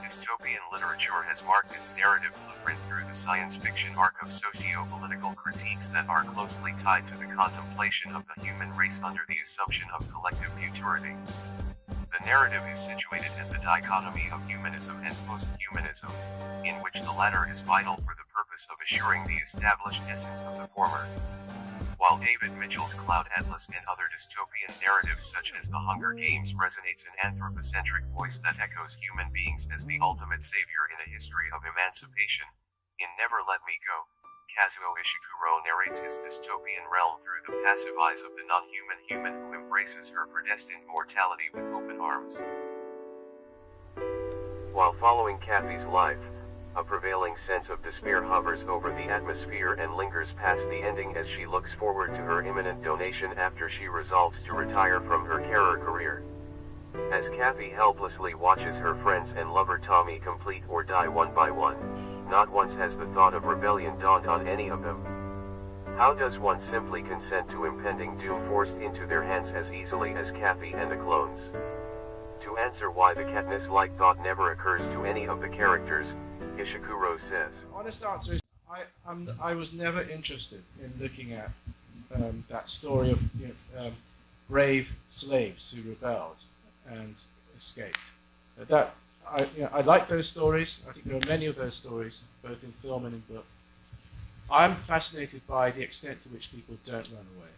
Dystopian literature has marked its narrative blueprint through the science fiction arc of socio-political critiques that are closely tied to the contemplation of the human race under the assumption of collective futurity. The narrative is situated at the dichotomy of humanism and post-humanism, in which the latter is vital for the purpose of assuring the established essence of the former. While David Mitchell's Cloud Atlas and other dystopian narratives such as The Hunger Games resonates an anthropocentric voice that echoes human beings as the ultimate savior in a history of emancipation, in Never Let Me Go, Kazuo Ishiguro narrates his dystopian realm through the passive eyes of the non-human human who embraces her predestined mortality with open arms. While following Kathy's life, a prevailing sense of despair hovers over the atmosphere and lingers past the ending as she looks forward to her imminent donation after she resolves to retire from her carer career. As Kathy helplessly watches her friends and lover Tommy complete or die one by one, not once has the thought of rebellion dawned on any of them. How does one simply consent to impending doom forced into their hands as easily as Kathy and the clones? To answer why the Katniss-like thought never occurs to any of the characters, Ishiguro says, honest answer is I was never interested in looking at that story of brave slaves who rebelled and escaped. I like those stories. I think there are many of those stories, both in film and in book. I'm fascinated by the extent to which people don't run away.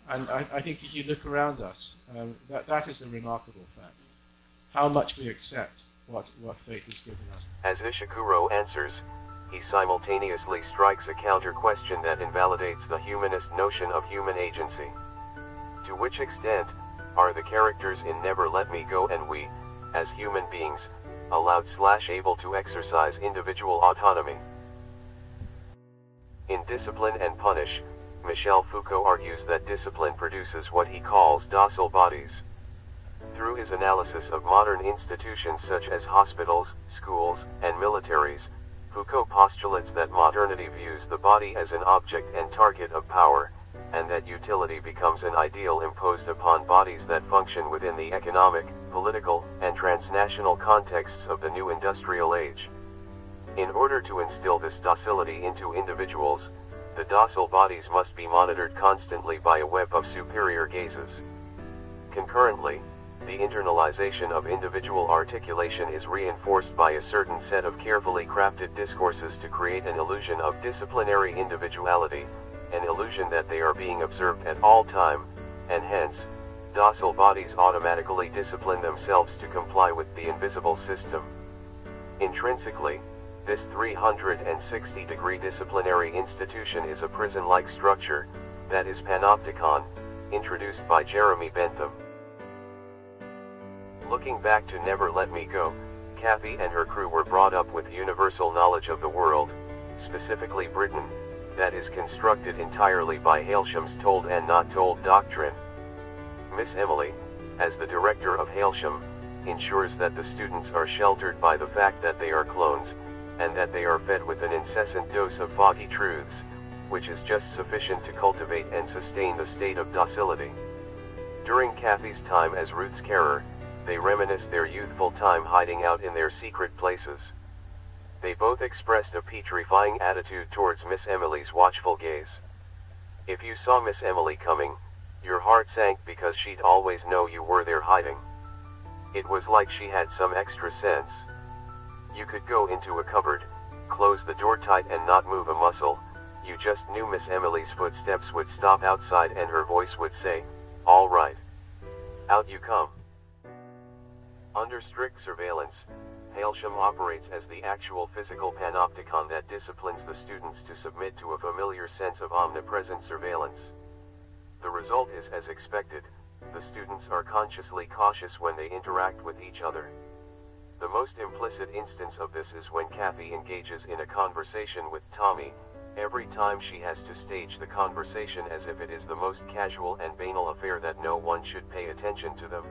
And I think if you look around us, that is a remarkable fact. How much we accept what fate has given us. As Ishiguro answers, he simultaneously strikes a counter-question that invalidates the humanist notion of human agency. To which extent are the characters in Never Let Me Go and we, as human beings, allowed/able to exercise individual autonomy? In Discipline and Punish, Michel Foucault argues that discipline produces what he calls docile bodies. Through his analysis of modern institutions such as hospitals, schools, and militaries, Foucault postulates that modernity views the body as an object and target of power, and that utility becomes an ideal imposed upon bodies that function within the economic, political, and transnational contexts of the new industrial age. In order to instill this docility into individuals, the docile bodies must be monitored constantly by a web of superior gazes. Concurrently, the internalization of individual articulation is reinforced by a certain set of carefully crafted discourses to create an illusion of disciplinary individuality, an illusion that they are being observed at all time, and hence, docile bodies automatically discipline themselves to comply with the invisible system. Intrinsically, this 360-degree disciplinary institution is a prison-like structure, that is panopticon, introduced by Jeremy Bentham. Looking back to Never Let Me Go, Kathy and her crew were brought up with universal knowledge of the world, specifically Britain, that is constructed entirely by Hailsham's told and not told doctrine. Miss Emily, as the director of Hailsham, ensures that the students are sheltered by the fact that they are clones, and that they are fed with an incessant dose of foggy truths, which is just sufficient to cultivate and sustain the state of docility. During Kathy's time as Ruth's carer, they reminisce their youthful time hiding out in their secret places. They both expressed a petrifying attitude towards Miss Emily's watchful gaze. If you saw Miss Emily coming, your heart sank because she'd always know you were there hiding. It was like she had some extra sense. You could go into a cupboard, close the door tight and not move a muscle, you just knew Miss Emily's footsteps would stop outside and her voice would say, "All right. Out you come." Under strict surveillance, Hailsham operates as the actual physical panopticon that disciplines the students to submit to a familiar sense of omnipresent surveillance. The result is as expected, the students are consciously cautious when they interact with each other. The most implicit instance of this is when Kathy engages in a conversation with Tommy. Every time she has to stage the conversation as if it is the most casual and banal affair that no one should pay attention to them.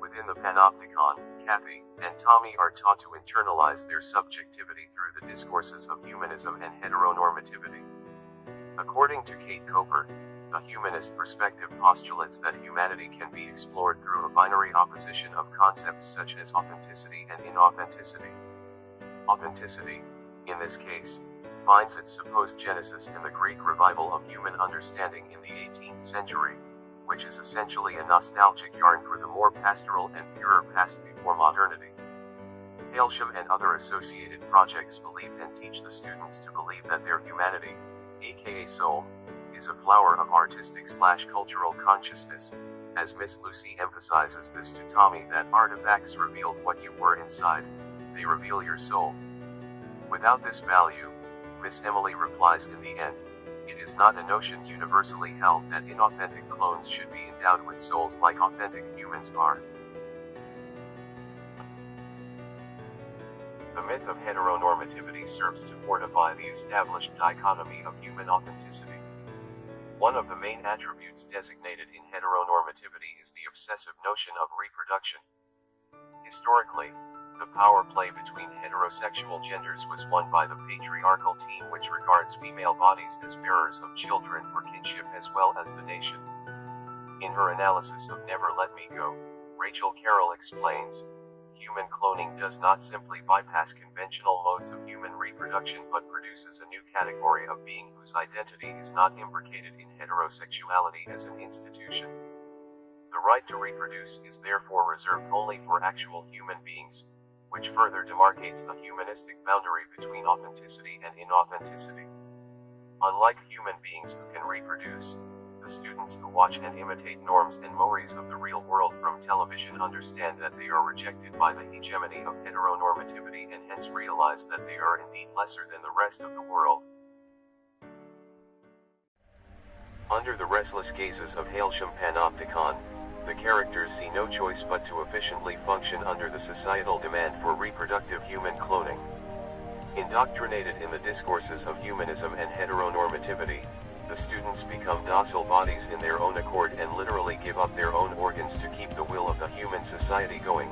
Within the panopticon, Kathy and Tommy are taught to internalize their subjectivity through the discourses of humanism and heteronormativity. According to Kate Coper, A humanist perspective postulates that humanity can be explored through a binary opposition of concepts such as authenticity and inauthenticity. Authenticity, in this case, finds its supposed genesis in the Greek revival of human understanding in the 18th century, which is essentially a nostalgic yarn for the more pastoral and purer past before modernity. Hailsham and other associated projects believe and teach the students to believe that their humanity, aka soul, is a flower of artistic/cultural consciousness, as Miss Lucy emphasizes this to Tommy, that artifacts revealed what you were inside, they reveal your soul. Without this value, Miss Emily replies in the end, it is not a notion universally held that inauthentic clones should be endowed with souls like authentic humans are. The myth of heteronormativity serves to fortify the established dichotomy of human authenticity. One of the main attributes designated in heteronormativity is the obsessive notion of reproduction. Historically, the power play between heterosexual genders was won by the patriarchal team, which regards female bodies as bearers of children for kinship as well as the nation. In her analysis of Never Let Me Go, Rachel Carroll explains, human cloning does not simply bypass conventional modes of human reproduction but produces a new category of being whose identity is not imbricated in heterosexuality as an institution. The right to reproduce is therefore reserved only for actual human beings, which further demarcates the humanistic boundary between authenticity and inauthenticity. Unlike human beings who can reproduce, the students who watch and imitate norms and mores of the real world from television understand that they are rejected by the hegemony of heteronormativity and hence realize that they are indeed lesser than the rest of the world. Under the restless gazes of Hailsham Panopticon, the characters see no choice but to efficiently function under the societal demand for reproductive human cloning. Indoctrinated in the discourses of humanism and heteronormativity, the students become docile bodies in their own accord and literally give up their own organs to keep the will of the human society going.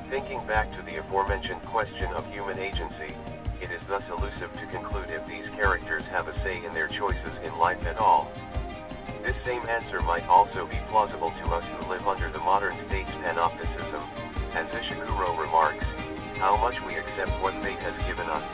Thinking back to the aforementioned question of human agency, it is thus elusive to conclude if these characters have a say in their choices in life at all. This same answer might also be plausible to us who live under the modern state's panopticism, as Ishiguro remarks, how much we accept what fate has given us.